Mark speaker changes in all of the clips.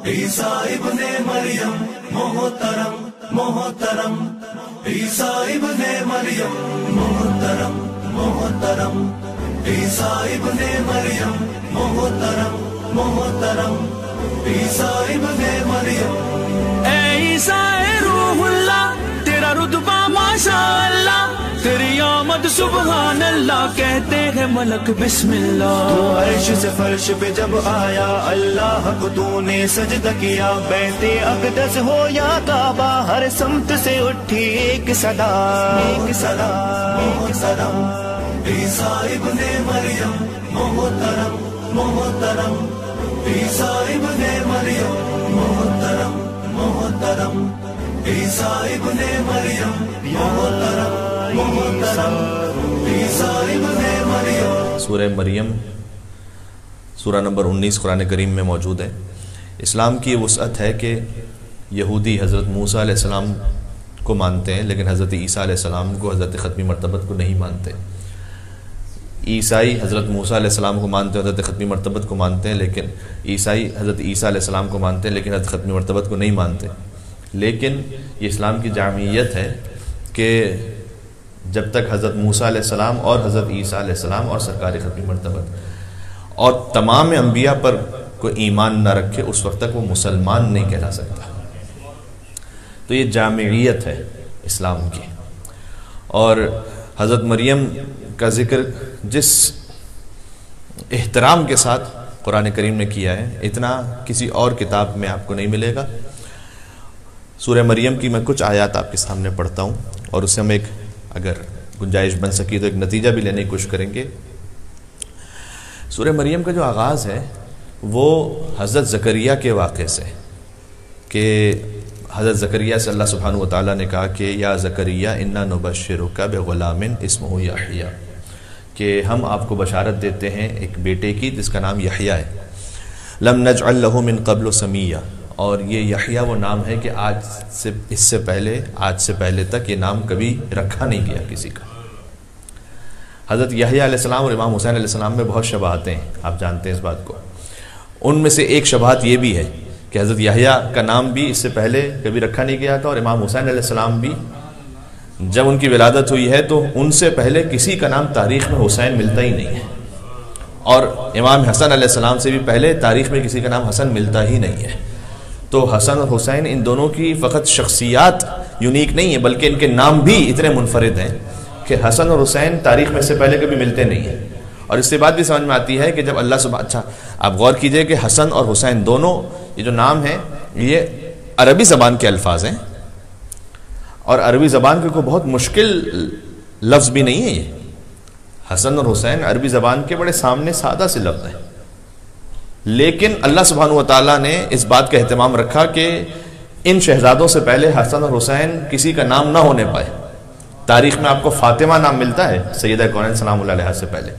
Speaker 1: عیسیٰ ابن مریم محترم محترم، عیسیٰ ابن مریم محترم محترم، عیسیٰ ابن مریم محترم محترم، عیسیٰ ابن مریم۔
Speaker 2: اے عیسیٰ روح اللہ، تیرا رتبہ ماشاء اللہ، تیری آمد سبحان اللہ، کہتے ہیں ملک بسم اللہ۔
Speaker 1: تو عرش سے فرش پہ جب آیا، اللہ کو تو نے سجدہ کیا، بیت اقدس ہو یا کعبہ، ہر سمت سے اٹھی ایک صدا، ایک صدا، ایک صدا۔ عیسیٰ ابن مریم محترم محترم، عیسیٰ ابن مریم محترم محترم، عیسیٰ ابن مریم محترم محترم، عیسیٰ ابن مریم۔
Speaker 3: سورہ مریم سورہ نمبر 19 قرآن کریم میں موجود ہے۔ اسلام کی یہ وسعت ہے کہ یہودی حضرت موسیٰ علیہ السلام کو مانتے ہیں، لیکن حضرت عیسیٰ علیہ السلام کو، حضرت ختمی مرتبت کو نہیں مانتے۔ عیسائی حضرت موسیٰ علیہ السلام کو مانتے ہیں، حضرت ختمی مرتبت کو مانتے ہیں، لیکن عیسائی حضرت عیسیٰ علیہ السلام کو مانتے ہیں لیکن حضرت ختمی مرتبت کو نہیں مانتے۔ لیکن یہ اسلام کی جامعیت ہے کہ جب تک حضرت موسیٰ علیہ السلام اور حضرت عیسیٰ علیہ السلام اور سرکار ختمی مرتبت اور تمام انبیاء پر کوئی ایمان نہ رکھے، اس وقت تک وہ مسلمان نہیں کہلا سکتا۔ تو یہ جامعیت ہے اسلام کی۔ اور حضرت مریم کا ذکر جس احترام کے ساتھ قرآن کریم نے کیا ہے، اتنا کسی اور کتاب میں آپ کو نہیں ملے گا۔ سورہ مریم کی میں کچھ آیات آپ کے سامنے پڑھتا ہوں، اور اس سے ہم ایک اگر گنجائش بن سکی تو ایک نتیجہ بھی لینے کی کوشش کریں گے۔ سورہ مریم کا جو آغاز ہے وہ حضرت زکریا کے واقعے سے، کہ حضرت زکریا سے اللہ سبحانہ وتعالیٰ نے کہا کہ یا زکریا انا نبشرک بغلام اسمہ یحییٰ، کہ ہم آپ کو بشارت دیتے ہیں ایک بیٹے کی جس کا نام یحییٰ ہے۔ لم نجعل له من قبل سمیہ، اور یہ یحییٰ وہ نام ہے کہ آج سے پہلے تک یہ نام کبھی رکھا نہیں گیا کسی کا۔ حضرت یحییٰ علیہ السلام اور امام حسین علیہ السلام میں بہت شباہتیں ہیں، آپ جانتے ہیں اس بات کو۔ ان میں سے ایک شباہت یہ بھی ہے کہ حضرت یحییٰ کا نام بھی اس سے پہلے کبھی رکھا نہیں گیا تھا، اور امام حسین علیہ السلام بھی جب ان کی ولادت ہوئی ہے تو ان سے پہلے کسی کا نام تاریخ میں حسین ملتا ہی نہیں ہے، اور امام حسن علیہ السلام سے بھی پہلے تاریخ میں کسی کا نام حسن ملتا ہی نہیں ہے۔ تو حسن اور حسین ان دونوں کی فقط شخصیات یونیک نہیں ہیں، بلکہ ان کے نام بھی اتنے منفرد ہیں کہ حسن اور حسین تاریخ میں سے پہلے کبھی ملتے نہیں ہیں۔ اور اس سے بات بھی سمجھ میں آتی ہے کہ جب اللہ اچھا آپ غور کیجئے کہ حسن اور حسین دونوں یہ جو نام ہیں یہ عربی زبان کے الفاظ ہیں، اور عربی زبان کے کوئی بہت مشکل لفظ بھی نہیں ہے۔ یہ حسن اور حسین عربی زبان کے بڑے سامنے سادہ سے لفظ ہیں، لیکن اللہ سبحانہ وتعالیٰ نے اس بات کا اہتمام رکھا کہ ان شہزادوں سے پہلے حسن اور حسین کسی کا نام نہ ہونے پائے۔ تاریخ میں آپ کو فاطمہ نام ملتا ہے سیدہ کونین سلام اللہ علیہا سے پہلے،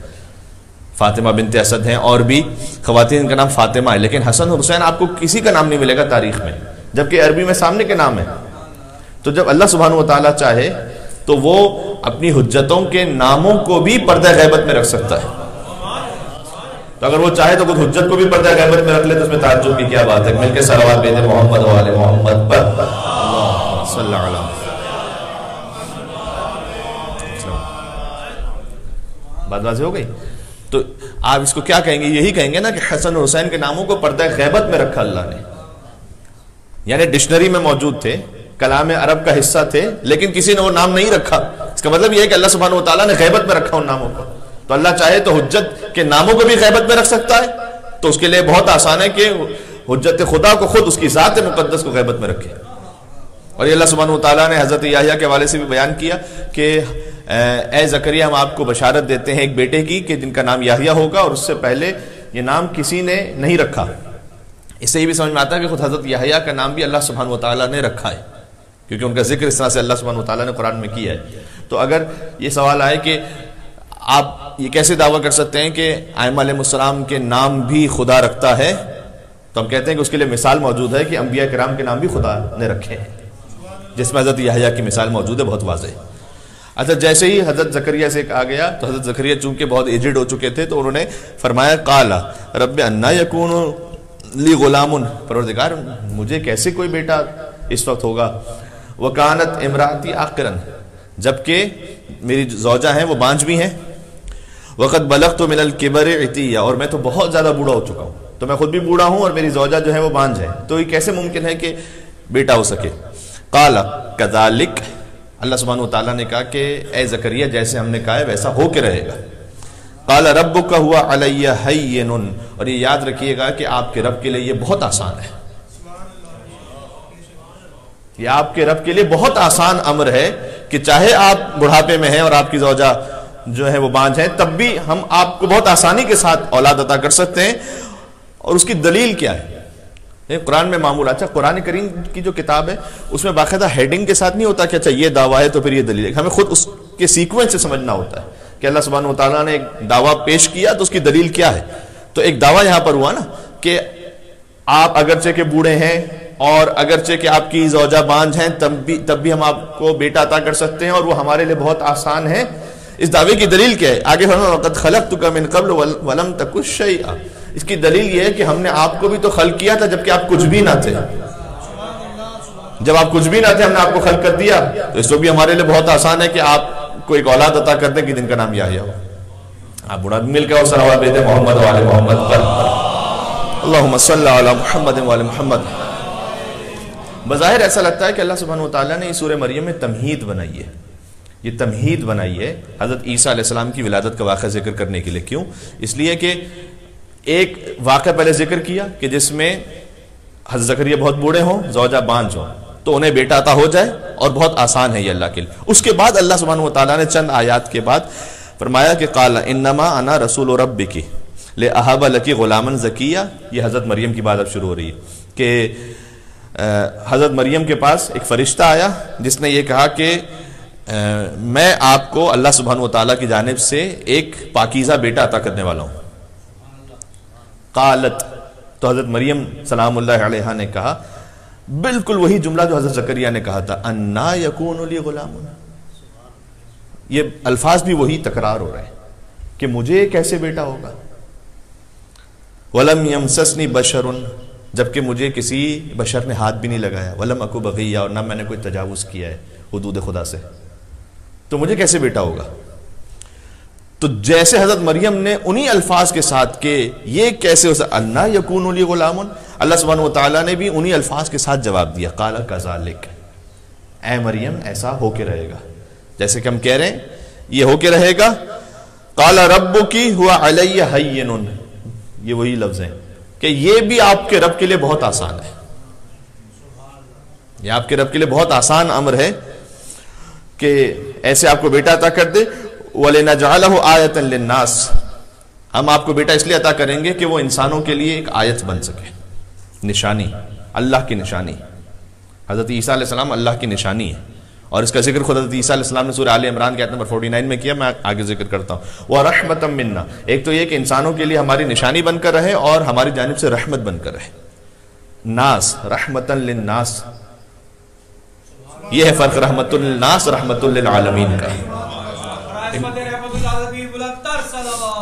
Speaker 3: فاطمہ بنت اسد ہیں، اور بھی خواتین کا نام فاطمہ ہے، لیکن حسن اور حسین آپ کو کسی کا نام نہیں ملے گا تاریخ میں، جبکہ عربی میں سامنے کے نام ہے۔ تو جب اللہ سبحانہ وتعالیٰ چاہے تو وہ اپنی حجتوں کے ناموں کو بھی پردہ غیبت میں رکھ سکتا ہے۔ تو اگر وہ چاہے تو خود حجت کو بھی پردہ غیبت میں رکھ لے تو اس میں تعجب کی کیا بات ہے۔ مل کے صلوات بھیجیں محمد و آل محمد پر صلی اللہ علیہ وسلم۔ بات واضح ہو گئی؟ تو آپ اس کو کیا کہیں گے؟ یہی کہیں گے نا کہ حسن اور حسین کے ناموں کو پردہ غیبت میں رکھا اللہ نے، یعنی ڈکشنری میں موجود تھے، کلام عرب کا حصہ تھے، لیکن کسی نے وہ نام نہیں رکھا۔ اس کا مطلب یہ ہے کہ اللہ سبحانہ وتعالیٰ نے غیبت میں رکھا ان ناموں کو۔ تو اللہ چاہے تو حجت کے ناموں کو بھی غیبت میں رکھ سکتا ہے، تو اس کے لیے بہت آسان ہے کہ حجت خدا کو خود اس کی ذات مقدس کو غیبت میں رکھے۔ اور یہ اللہ سبحانہ وتعالیٰ نے حضرت یحییٰ کے حوالے سے بھی بیان کیا کہ اے زکریا ہم آپ کو بشارت دیتے ہیں ایک بیٹے کی کہ جن کا نام یحییٰ ہوگا، اور اس سے پہلے یہ نام کسی نے نہیں رکھا۔ اس سے یہ بھی سمجھ میں آتا ہے کہ خود حضرت یحییٰ کا نام بھی اللہ سبحانہ وتعالیٰ نے رکھا ہے، کیونکہ ان کا ذکر اس طرح سے اللہ سبحانہ وتعالیٰ نے قرآن میں کیا ہے۔ تو اگر یہ سوال آئے کہ آپ یہ کیسے دعویٰ کر سکتے ہیں کہ ائمہ علیہ السلام کے نام بھی خدا رکھتا ہے، تو ہم کہتے ہیں کہ اس کے لیے مثال موجود ہے کہ انبیاء کرام کے نام بھی خدا نے رکھے ہیں، جس میں حضرت یحییٰ کی مثال موجود ہے، بہت واضح۔ اچھا، جیسے ہی حضرت زکریا سے کہا گیا تو حضرت زکریا چونکہ بہت ایجڈ ہو چکے تھے تو انہوں نے فرمایا قال رب انا یکون لی غلامن، پروردگار مجھے کیسے کوئی بیٹا اس وقت ہوگا، وکانت امراتی عاقرن، جبکہ میری زوجہ ہیں وہ بانجھ بھی ہیں، وقت بلغت من الکبر عتیہ، اور میں تو بہت زیادہ بوڑھا ہو چکا ہوں، تو میں خود بھی بوڑھا ہوں اور میری زوجہ جو ہے وہ بانجھ ہے، تو یہ کیسے ممکن ہے کہ بیٹا ہو سکے؟ قال کذالک، اللہ سبحانہ وتعالیٰ نے کہا کہ اے زکریا جیسے ہم نے کہا ہے ویسا ہو کے رہے گا۔ قال ربک هو علی ہین، اور یہ یاد رکھیے گا کہ آپ کے رب کے لیے یہ بہت آسان ہے، یہ آپ کے رب کے لیے بہت آسان امر ہے کہ چاہے آپ بڑھاپے میں ہیں اور آپ کی زوجہ جو ہے وہ بانجھ ہے، تب بھی ہم آپ کو بہت آسانی کے ساتھ اولاد عطا کر سکتے ہیں۔ اور اس کی دلیل کیا ہے؟ قرآن میں معمول، اچھا قرآن کریم کی جو کتاب ہے اس میں باقاعدہ ہیڈنگ کے ساتھ نہیں ہوتا کہ اچھا یہ دعویٰ ہے تو پھر یہ دلیل ہے، ہمیں خود اس کے سیکوینس سے سمجھنا ہوتا ہے کہ اللہ سبحانہ وتعالیٰ نے ایک دعویٰ پیش کیا تو اس کی دلیل کیا ہے۔ تو ایک دعویٰ یہاں پر ہوا نا کہ آپ اگرچہ کہ بوڑھے ہیں اور اگرچہ کہ آپ کی زوجہ بانجھ ہیں تب بھی ہم آپ کو بیٹا عطا کر سکتے ہیں اور وہ ہمارے لیے بہت آسان ہے۔ اس دعوے کی دلیل کیا ہے؟ آگے فرمایا وَقَدْ خَلَقْتُكَ مِنْ قَبْلُ وَلَمْ تَكُ شَيْئًا، اس کی دلیل یہ ہے کہ ہم نے آپ کو بھی تو خلق کیا تھا جبکہ آپ کچھ بھی نہ تھے، جب آپ کچھ بھی نہ تھے ہم نے آپ کو خلق کر دیا، تو اس کو بھی ہمارے لیے بہت آسان ہے کہ آپ کو ایک اولاد عطا کر دیں کہ جن کا نام یحییٰ ہو۔ آپ بڑا مل کے اور صلوات بھیجیں محمد وعلی محمد پر، اللہم صلی علی محمد وعلی محمد۔ بظاہر ایسا لگتا ہے کہ اللہ سبحانہ وتعالیٰ نے اس سورہ مریم میں تمہید بنائی ہے، یہ تمہید بنائی ہے حضرت عیسیٰ علیہ السلام کی ولادت کا واقعہ ذکر کرنے کے لیے۔ کیوں؟ اس لیے کہ ایک واقعہ پہلے ذکر کیا کہ جس میں حضرت زکریا بہت بوڑھے ہوں، زوجہ بانجھ ہوں، تو انہیں بیٹا عطا ہو جائے، اور بہت آسان ہے یہ اللہ کے لیے۔ اس کے بعد اللہ سبحانہ وتعالیٰ نے چند آیات کے بعد فرمایا کہ قال انما انا رسول ربک لاہب لک غلاما زکیہ، یہ حضرت مریم کی بات اب شروع ہو رہی ہے کہ حضرت مریم کے پاس ایک فرشتہ آیا جس نے یہ کہا کہ میں آپ کو اللہ سبحانہ وتعالیٰ کی جانب سے ایک پاکیزہ بیٹا عطا کرنے والا ہوں۔ قالت، تو حضرت مریم سلام اللہ علیہا نے کہا بالکل وہی جملہ جو حضرت زکریا نے کہا تھا، انا یکون لی غلام، یہ الفاظ بھی وہی تکرار ہو رہے ہیں کہ مجھے کیسے بیٹا ہوگا۔ ولم یمسسنی بشر، جبکہ مجھے کسی بشر نے ہاتھ بھی نہیں لگایا، ولم اکو بغیہ، اور نہ میں نے کوئی تجاوز کیا ہے حدود خدا سے، تو مجھے کیسے بیٹا ہوگا؟ تو جیسے حضرت مریم نے انہی الفاظ کے ساتھ کہ یہ کیسے ہو سکتا، انا یکون لی غلام، اللہ سبحانہ وتعالیٰ نے بھی انہی الفاظ کے ساتھ جواب دیا، قال کذالک، اے مریم ایسا ہو کے رہے گا جیسے کہ ہم کہہ رہے ہیں یہ ہو کے رہے گا۔ قال ربک هو علی ہین، یہ وہی لفظ ہیں کہ یہ بھی آپ کے رب کے لیے بہت آسان ہے، یہ آپ کے رب کے لیے بہت آسان امر ہے کہ ایسے آپ کو بیٹا عطا کر دے۔ وَلِنَجْعَلَهُ آیَةً لِلنَّاسِ، ہم آپ کو بیٹا اس لیے عطا کریں گے کہ وہ انسانوں کے لیے ایک آیت بن سکے، نشانی، اللہ کی نشانی۔ حضرت عیسیٰ علیہ السلام اللہ کی نشانی ہے، اور اس کا ذکر خود حضرت عیسیٰ علیہ السلام نے سورہ آل عمران کے آیت نمبر 49 میں کیا، میں آگے ذکر کرتا ہوں۔ وَرَحْمَةً مِنَّا، ایک تو یہ کہ انسانوں کے لیے ہماری نشانی بن کر رہے اور ہماری جانب سے رحمت بن کر رہے۔ ناس، رحمتاً للناس، یہ ہے فرق رحمت للناس رحمت للعالمین کا۔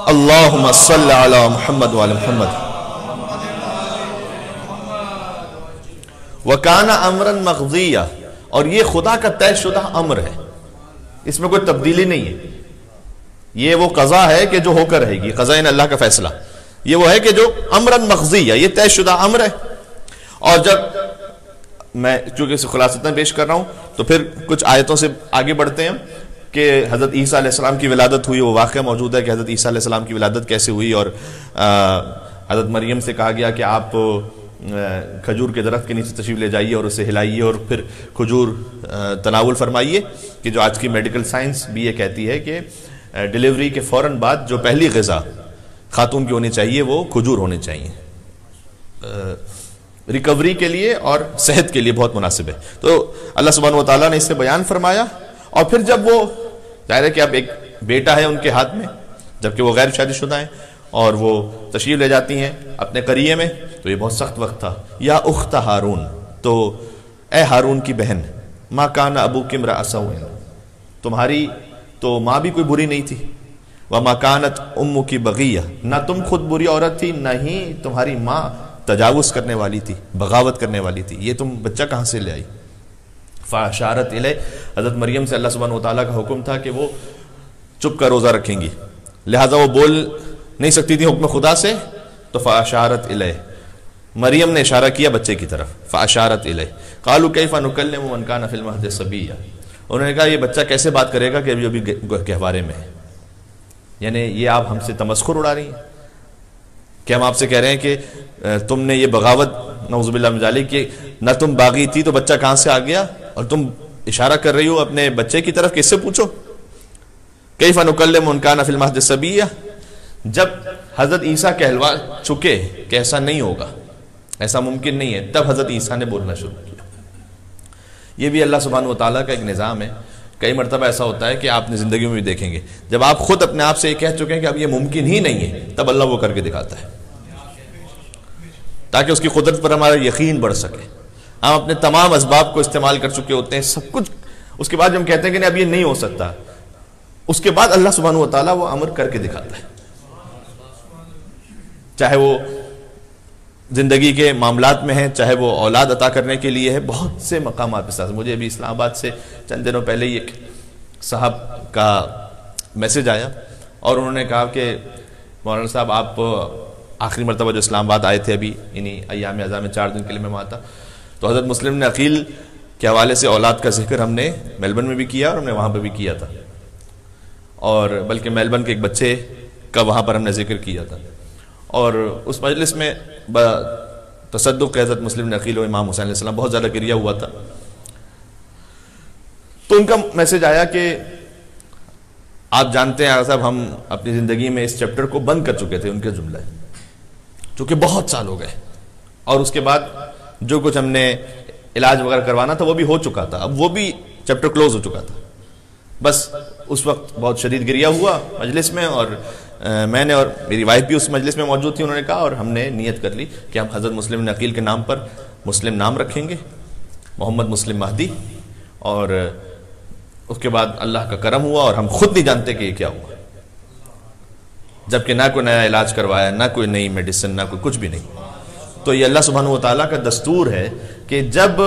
Speaker 3: اللہم صلی علی محمد وعلی محمد۔ وَكَانَ أَمْرًا مَقْضِيًّا، اور یہ خدا کا طے شدہ امر ہے، اس میں کوئی تبدیلی نہیں ہے، یہ وہ قضا ہے کہ جو ہو کر رہے گی، قضا یعنی اللہ کا فیصلہ، یہ وہ ہے کہ جو امراً مقضیہ، یہ طے شدہ امر ہے۔ اور جب میں چونکہ اسے خلاصتاً پیش کر رہا ہوں تو پھر کچھ آیتوں سے آگے بڑھتے ہیں کہ حضرت عیسیٰ علیہ السلام کی ولادت ہوئی، وہ واقعہ موجود ہے کہ حضرت عیسیٰ علیہ السلام کی ولادت کیسے ہوئی، اور حضرت مریم سے کہا گیا کہ آپ کھجور کے درخت کے نیچے تشریف لے جائیے اور اسے ہلائیے اور پھر کھجور تناول فرمائیے، کہ جو آج کی میڈیکل سائنس بھی یہ کہتی ہے کہ ڈیلیوری کے فوراً بعد جو پہلی غذا خاتون کی ہونی چاہیے وہ کھجور ہونے چاہیے، ریکوری کے لیے اور صحت کے لیے بہت مناسب ہے۔ تو اللہ سبحانہ وتعالیٰ نے اس سے بیان فرمایا، اور پھر جب وہ ظاہر ہے کہ اب ایک بیٹا ہے ان کے ہاتھ میں جبکہ وہ غیر شادی شدہ ہیں، اور وہ تشریف لے جاتی ہیں اپنے قریے میں، تو یہ بہت سخت وقت تھا۔ یا اخت ہارون، تو اے ہارون کی بہن، ما کان ابوک امرأ سوء، تمہاری تو ماں بھی کوئی بری نہیں تھی، وما کانت امک بغیہ، نہ تم خود بری عورت تھی نہ ہی تمہاری ماں تجاوز کرنے والی تھی، بغاوت کرنے والی تھی، یہ تم بچہ کہاں سے لے آئی؟ فاشارت الیہ، حضرت مریم سے اللہ سبحانہ وتعالیٰ کا حکم تھا کہ وہ چپ کا روزہ رکھیں گی، لہٰذا وہ بول نہیں سکتی تھی حکم خدا سے، تو فاشارت الیہ، مریم نے اشارہ کیا بچے کی طرف، فاشارت الیہ، قالوا کیف نکلم من کان فی المہد صبیا، انہوں نے کہا یہ بچہ کیسے بات کرے گا کہ ابھی گہوارے میں ہے؟ یعنی یہ آپ ہم سے تمسخر اڑا رہی ہیں کہ ہم آپ سے کہہ رہے ہیں کہ تم نے یہ بغاوت، نعوذ باللہ من ذالک، کہ نہ تم باغی تھی تو بچہ کہاں سے آ گیا، اور تم اشارہ کر رہی ہو اپنے بچے کی طرف کہ اس سے پوچھو، کیف نکلم من کان فی المہد صبیا، جب حضرت عیسیٰ کہلوا چکے کہ ایسا نہیں ہوگا، ایسا ممکن نہیں ہے، تب حضرت عیسیٰ نے بولنا شروع کیا۔ یہ بھی اللہ سبحانہ وتعالیٰ کا ایک نظام ہے، کئی مرتبہ ایسا ہوتا ہے کہ آپ نے زندگی میں بھی دیکھیں گے، جب آپ خود اپنے آپ سے یہ کہہ چکے ہیں کہ اب یہ ممکن ہی نہیں ہے، تب اللہ وہ کر کے دکھاتا ہے تاکہ اس کی قدرت پر ہمارا یقین بڑھ سکے۔ ہم اپنے تمام اسباب کو استعمال کر چکے ہوتے ہیں، سب کچھ، اس کے بعد ہم کہتے ہیں کہ نہیں اب یہ نہیں ہو سکتا، اس کے بعد اللہ سبحانہ وتعالیٰ وہ امر کر کے دکھاتا ہے، چاہے وہ زندگی کے معاملات میں ہیں، چاہے وہ اولاد عطا کرنے کے لیے ہے، بہت سے مقامات پہ ساتھ۔ مجھے ابھی اسلام آباد سے چند دنوں پہلے ایک صاحب کا میسج آیا اور انہوں نے کہا کہ مولانا صاحب آپ آخری مرتبہ جو اسلام آباد آئے تھے ابھی انہی ایام اعظام میں 4 دن کے لیے میں وہاں تھا، تو حضرت مسلم نے عقیل کے حوالے سے اولاد کا ذکر ہم نے میلبرن میں بھی کیا اور ہم نے وہاں پہ بھی کیا تھا، اور بلکہ میلبرن کے ایک بچے کا وہاں پر ہم نے ذکر کیا تھا، اور اس مجلس میں تصدق حضرت مسلم نے عقیل و امام حسین علیہ السلام بہت زیادہ گریہ ہوا تھا، تو ان کا میسج آیا کہ آپ جانتے ہیں صاحب ہم اپنی زندگی میں اس چیپٹر کو بند کر چکے تھے، ان کے جملہ چونکہ بہت سال ہو گئے، اور اس کے بعد جو کچھ ہم نے علاج وغیرہ کروانا تھا وہ بھی ہو چکا تھا، اب وہ بھی چیپٹر کلوز ہو چکا تھا، بس اس وقت بہت شدید گریہ ہوا مجلس میں، اور میں نے اور میری وائف بھی اس مجلس میں موجود تھی، انہوں نے کہا اور ہم نے نیت کر لی کہ ہم حضرت مسلم بن عقیل کے نام پر مسلم نام رکھیں گے، محمد مسلم مہدی، اور اس کے بعد اللہ کا کرم ہوا اور ہم خود نہیں جانتے کہ یہ کیا ہوا، جبکہ نہ کوئی نیا علاج کروایا، نہ کوئی نئی میڈیسن، نہ کوئی کچھ بھی نہیں۔ تو یہ اللہ سبحانہ وتعالیٰ کا دستور ہے کہ جب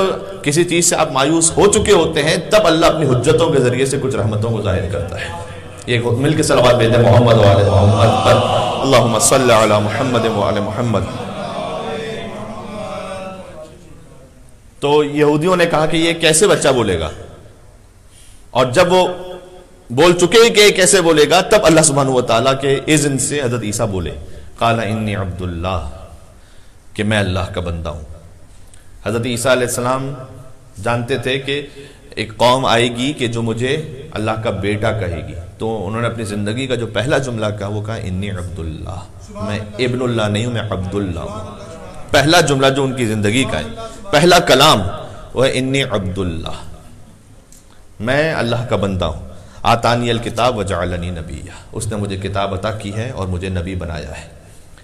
Speaker 3: کسی چیز سے آپ مایوس ہو چکے ہوتے ہیں تب اللہ اپنی حجتوں کے ذریعے سے کچھ رحمتوں کو ظاہر کرتا ہے۔ یہ مل کے صلوات بھیجیں محمد و آل محمد پر، اللہم صلی علی محمد و آل محمد۔ تو یہودیوں نے کہا کہ یہ کیسے بچہ بولے گا، اور جب وہ بول چکے کہ کیسے بولے گا تب اللہ سبحانہ وتعالیٰ کے اذن سے حضرت عیسیٰ بولے، قال انی عبد اللہ، کہ میں اللہ کا بندہ ہوں۔ حضرت عیسیٰ علیہ السلام جانتے تھے کہ ایک قوم آئے گی کہ جو مجھے اللہ کا بیٹا کہے گی، تو انہوں نے اپنی زندگی کا جو پہلا جملہ کہا وہ کہا انی عبد اللہ، میں ابن اللہ نہیں ہوں، میں عبد اللہ ہوں۔ پہلا جملہ جو ان کی زندگی کا ہے، پہلا کلام وہ ہے انی عبد اللہ، میں اللہ کا بندہ ہوں۔ آتانی الکتاب وجعلنی نبیہ، اس نے مجھے کتاب عطا کی ہے اور مجھے نبی بنایا ہے۔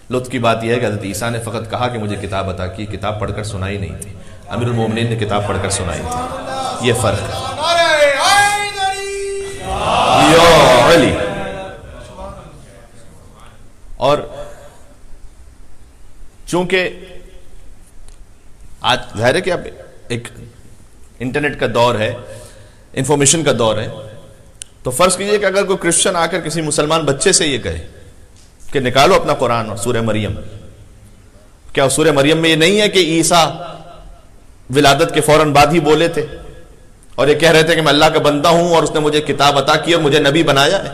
Speaker 3: لطف کی بات یہ ہے کہ حضرت عیسیٰ نے فقط کہا کہ مجھے کتاب عطا کی، کتاب پڑھ کر سنائی نہیں تھی، امیر المومنین نے کتاب پڑھ کر سنائی تھی، یہ فرق ہے۔ یا علی، اور چونکہ آج ظاہر ہے کہ اب ایک انٹرنیٹ کا دور ہے، انفارمیشن کا دور ہے، تو فرض کیجئے کہ اگر کوئی کرسچن آ کر کسی مسلمان بچے سے یہ کہے کہ نکالو اپنا قرآن اور سورہ مریم، کیا سورہ مریم میں یہ نہیں ہے کہ عیسیٰ ولادت کے فوراً بعد ہی بولے تھے اور یہ کہہ رہے تھے کہ میں اللہ کا بندہ ہوں اور اس نے مجھے کتاب عطا کی اور مجھے نبی بنایا ہے؟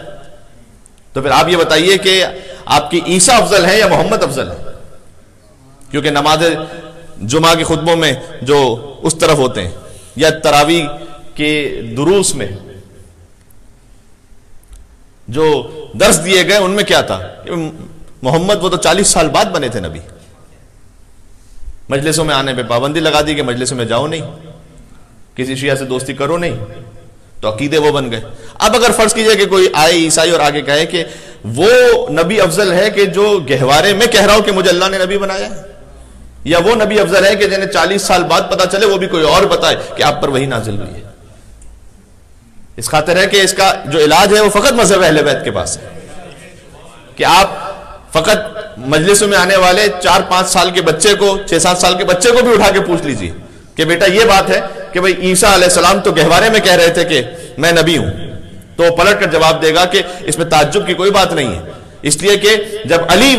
Speaker 3: تو پھر آپ یہ بتائیے کہ آپ کی عیسیٰ افضل ہے یا محمد افضل ہے؟ کیونکہ نماز جمعہ کے خطبوں میں جو اس طرف ہوتے ہیں یا تراویح کے دروس میں جو درس دیے گئے ان میں کیا تھا کہ محمد وہ تو 40 سال بعد بنے تھے نبی، مجلسوں میں آنے پہ پابندی لگا دی کہ مجلسوں میں جاؤ نہیں، کسی شیعہ سے دوستی کرو نہیں، تو عقیدے وہ بن گئے۔ اب اگر فرض کیجئے کہ کوئی آئے عیسائی اور آگے کہے کہ وہ نبی افضل ہے کہ جو گہوارے میں کہہ رہا ہو کہ مجھے اللہ نے نبی بنایا ہے، یا وہ نبی افضل ہے کہ جنہیں 40 سال بعد پتا چلے وہ بھی کوئی اور بتائے کہ آپ پر وہی نازل ہوئی ہے۔ اس خاطر ہے کہ اس کا جو علاج ہے وہ فقط مذہب اہل بیت کے پاس ہے کہ آپ فقط مجلسوں میں آنے والے 4-5 سال کے بچے کو 6-7 سال کے بچے کو بھی اٹھا کے پوچھ لیجیے کہ بیٹا یہ بات ہے کہ بھئی عیسیٰ علیہ السلام تو گہوارے میں کہہ رہے تھے کہ میں نبی ہوں، تو وہ پلٹ کر جواب دے گا کہ اس میں تعجب کی کوئی بات نہیں ہے، اس لیے کہ جب علی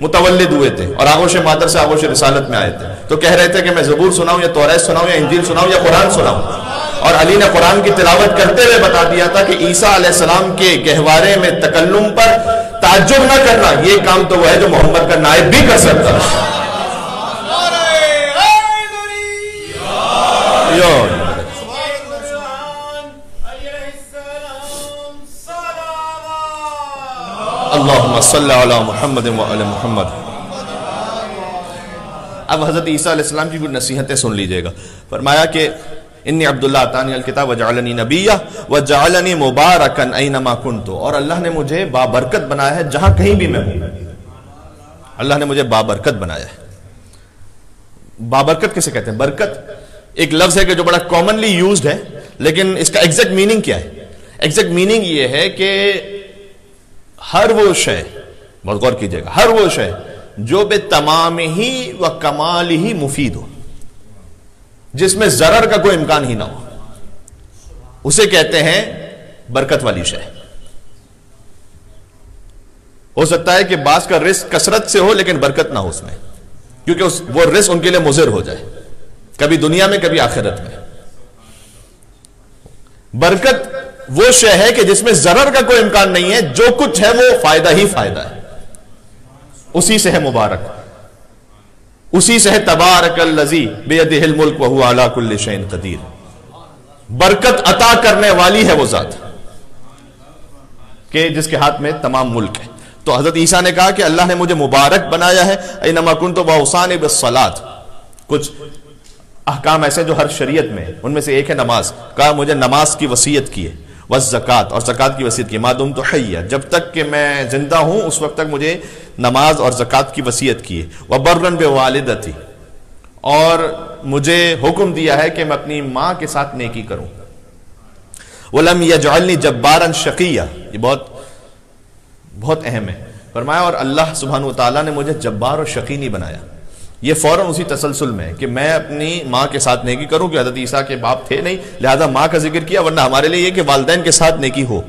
Speaker 3: متولد ہوئے تھے اور آغوش مادر سے آغوش رسالت میں آئے تھے تو کہہ رہے تھے کہ میں زبور سناؤں یا توریت سناؤں یا انجیل سناؤں یا قرآن سناؤں، اور علی نے قرآن کی تلاوت کرتے ہوئے بتا دیا تھا کہ عیسیٰ علیہ السلام کے گہوارے میں تکلم پر تعجب نہ کرنا، یہ کام تو وہ ہے جو محمد کا نائب بھی کر سکتا ہے۔ اللہم صلی علی محمد وعلی محمد۔ اب حضرت عیسیٰ علیہ السلام کی کچھ نصیحتیں سن لیجئے گا۔ فرمایا کہ انی عبداللہ اتانی الکتاب وجعلنی نبیہ وجعلنی مبارکا اینما کنت، اور اللہ نے مجھے بابرکت بنایا ہے جہاں کہیں بھی میں ہوں۔ اللہ نے مجھے بابرکت بنایا ہے۔ بابرکت کسے کہتے ہیں؟ برکت ایک لفظ ہے کہ جو بڑا کامنلی یوزڈ ہے، لیکن اس کا ایگزیکٹ میننگ کیا ہے؟ ایگزیکٹ میننگ یہ ہے کہ ہر وہ شے، بہت غور کیجئے گا، ہر وہ شے جو بے تمام ہی و کمال ہی مفید ہو، جس میں ضرر کا کوئی امکان ہی نہ ہو، اسے کہتے ہیں برکت والی شے۔ ہو سکتا ہے کہ بعض کا رزق کثرت سے ہو لیکن برکت نہ ہو اس میں، کیونکہ وہ رزق ان کے لیے مضر ہو جائے، کبھی دنیا میں کبھی آخرت میں۔ برکت وہ شے ہے کہ جس میں ضرر کا کوئی امکان نہیں ہے، جو کچھ ہے وہ فائدہ ہی فائدہ ہے، اسی سے ہے مبارک، اسی سے ہے تبارک الذی بیدہ الملک وہو علی کل شیء قدیر۔ برکت عطا کرنے والی ہے وہ ذات کہ جس کے ہاتھ میں تمام ملک ہے۔ تو حضرت عیسیٰ نے کہا کہ اللہ نے مجھے مبارک بنایا ہے، اینما کنت واوصانی بالصلاۃ۔ کچھ احکام ایسے جو ہر شریعت میں، ان میں سے ایک ہے نماز، کہا مجھے نماز کی وصیت کی ہے، والزکات، اور زکات کی وصیت کی، ما دمت حیا، جب تک کہ میں زندہ ہوں اس وقت تک مجھے نماز اور زکات کی وصیت کی ہے، وبرا بوالدتی، اور مجھے حکم دیا ہے کہ میں اپنی ماں کے ساتھ نیکی کروں، ولم یجعلنی جبارا شقیا، یہ بہت اہم ہے۔ فرمایا اور اللہ سبحانہ وتعالیٰ نے مجھے جبار اور شقی نہیں بنایا۔ یہ فوراً اسی تسلسل میں ہے کہ میں اپنی ماں کے ساتھ نیکی کروں، کہ حضرت عیسیٰ کے باپ تھے نہیں، لہذا ماں کا ذکر کیا، ورنہ ہمارے لیے یہ کہ والدین کے ساتھ نیکی ہو،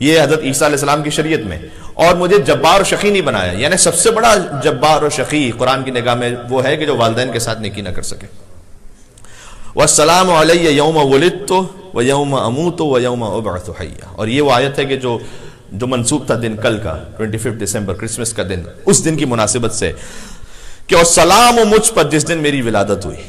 Speaker 3: یہ حضرت عیسیٰ علیہ السلام کی شریعت میں۔ اور مجھے جبار و شقی نہیں بنایا، یعنی سب سے بڑا جبار و شقی قرآن کی نگاہ میں وہ ہے کہ جو والدین کے ساتھ نیکی نہ کر سکے۔ والسلام علی یوم ولدت ویوم اموت ویوم ابعث حیا، اور یہ وہ آیت ہے کہ جو منسوب تھا دن کل کا 25 دسمبر، کرسمس کا دن، اس دن کی مناسبت سے کہ اور سلام ہو مجھ پر جس دن میری ولادت ہوئی،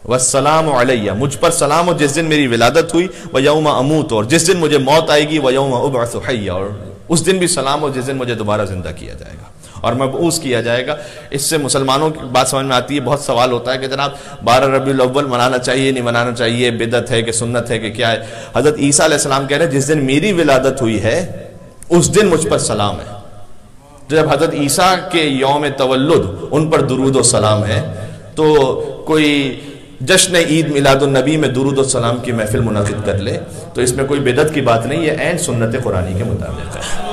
Speaker 3: والسلام علیہ، مجھ پر سلام ہو جس دن میری ولادت ہوئی، ویوم اموت، اور جس دن مجھے موت آئے گی، ویوم ابعث حیا، اور اس دن بھی سلام ہو جس دن مجھے دوبارہ زندہ کیا جائے گا اور مبعوث کیا جائے گا۔ اس سے مسلمانوں کی بات سمجھ میں آتی ہے، بہت سوال ہوتا ہے کہ جناب 12 ربیع الاول منانا چاہیے نہیں منانا چاہیے، بدعت ہے کہ سنت ہے کہ کیا ہے؟ حضرت عیسیٰ علیہ السلام کہہ رہے ہیں جس دن میری ولادت ہوئی ہے اس دن مجھ پر سلام ہے۔ جب حضرت عیسیٰ کے یوم تولد ان پر درود و سلام ہے تو کوئی جشن عید میلاد النبی میں درود و سلام کی محفل منعقد کر لے تو اس میں کوئی بدعت کی بات نہیں، یہ عین سنت قرآنی کے مطابق ہے۔